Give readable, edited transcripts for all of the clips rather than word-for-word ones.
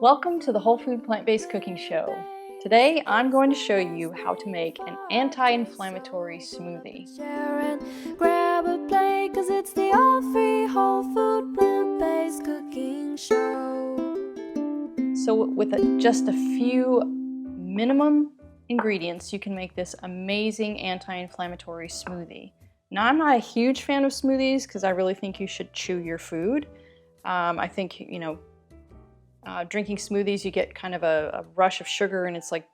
Welcome to the Whole Food Plant-Based Cooking Show. Today I'm going to show you how to make an anti-inflammatory smoothie. Grab a plate, 'cause it's the all-free whole food plant-based cooking show. So with just a few minimum ingredients, you can make this amazing anti-inflammatory smoothie. Now, I'm not a huge fan of smoothies because I really think you should chew your food. I think, drinking smoothies, you get kind of a rush of sugar and it's like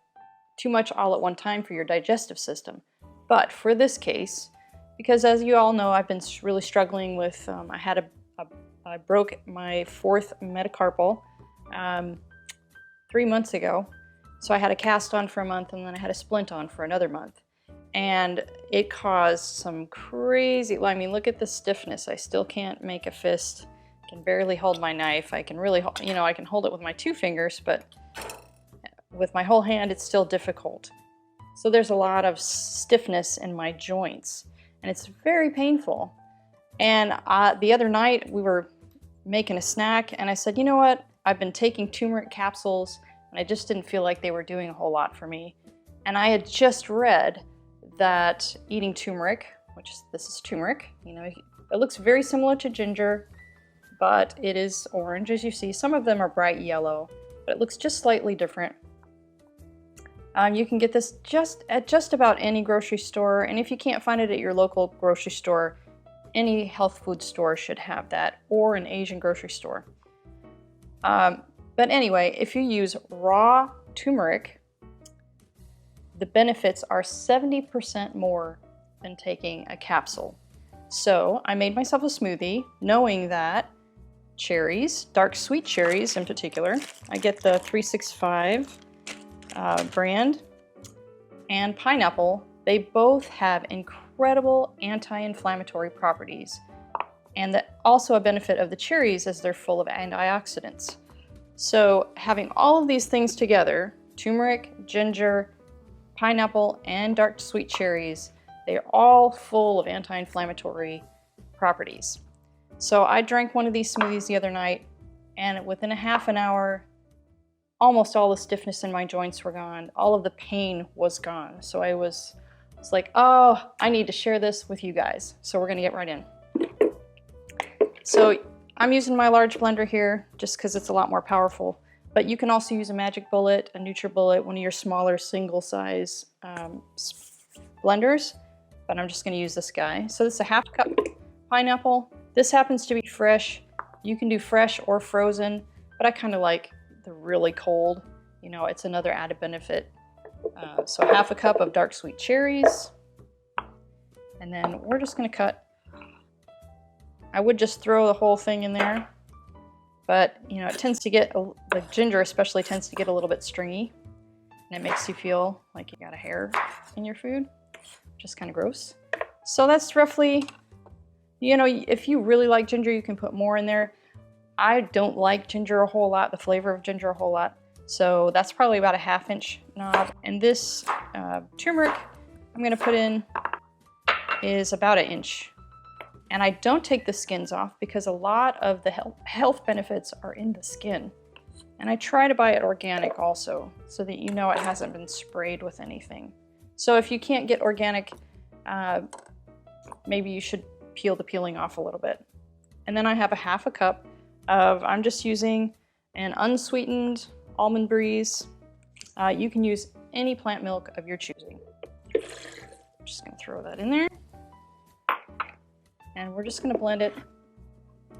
too much all at one time for your digestive system. But for this case, because as you all know, I've been really struggling with, I broke my fourth metacarpal 3 months ago. So I had a cast on for a month and then I had a splint on for another month. And it caused some crazy, I mean, look at the stiffness. I still can't make a fist. I can barely hold my knife. I can really, I can hold it with my 2 fingers, but with my whole hand, it's still difficult. So there's a lot of stiffness in my joints and it's very painful. And the other night we were making a snack and I said, you know what? I've been taking turmeric capsules and I just didn't feel like they were doing a whole lot for me. And I had just read that eating turmeric, this is turmeric, it looks very similar to ginger, but it is orange, as you see. Some of them are bright yellow, but it looks just slightly different. You can get this at just about any grocery store, and if you can't find it at your local grocery store, any health food store should have that, or an Asian grocery store. But anyway, if you use raw turmeric, the benefits are 70% more than taking a capsule. So I made myself a smoothie knowing that cherries, dark sweet cherries in particular, I get the 365 brand, and pineapple, they both have incredible anti-inflammatory properties. And also a benefit of the cherries is they're full of antioxidants. So having all of these things together, turmeric, ginger, pineapple, and dark sweet cherries, they're all full of anti-inflammatory properties. So I drank one of these smoothies the other night, and within a half an hour, almost all the stiffness in my joints were gone. All of the pain was gone. So it's like, oh, I need to share this with you guys. So we're gonna get right in. So I'm using my large blender here just because it's a lot more powerful. But you can also use a Magic Bullet, a NutriBullet, one of your smaller single size blenders. But I'm just going to use this guy. So this is a half cup pineapple. This happens to be fresh. You can do fresh or frozen, but I kind of like the really cold. It's another added benefit. So half a cup of dark sweet cherries. And then we're just going to cut. I would just throw the whole thing in there. But, it tends to get, the ginger especially tends to get a little bit stringy. And it makes you feel like you got a hair in your food, which is kind of gross. So that's roughly, if you really like ginger, you can put more in there. I don't like ginger a whole lot, the flavor of ginger a whole lot. So that's probably about a 1/2 inch knob. And this turmeric I'm going to put in is about 1 inch. And I don't take the skins off because a lot of the health benefits are in the skin. And I try to buy it organic also, so that it hasn't been sprayed with anything. So if you can't get organic, maybe you should peel the peeling off a little bit. And then I have a half a cup of, I'm just using an unsweetened almond breeze. You can use any plant milk of your choosing. I'm just gonna throw that in there. And we're just going to blend it,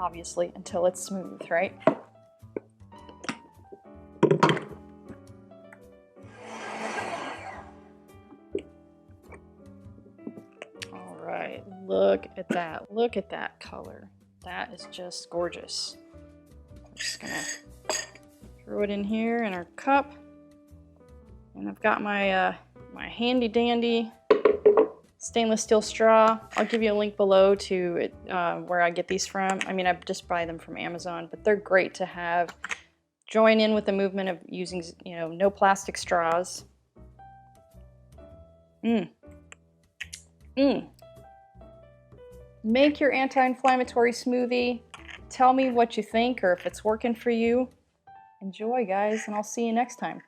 obviously, until it's smooth, right? All right, look at that. Look at that color. That is just gorgeous. I'm just going to throw it in here in our cup. And I've got my, my handy dandy stainless steel straw. I'll give you a link below to it, where I get these from. I mean, I just buy them from Amazon, but they're great to have. Join in with the movement of using, no plastic straws. Make your anti-inflammatory smoothie. Tell me what you think or if it's working for you. Enjoy, guys, and I'll see you next time.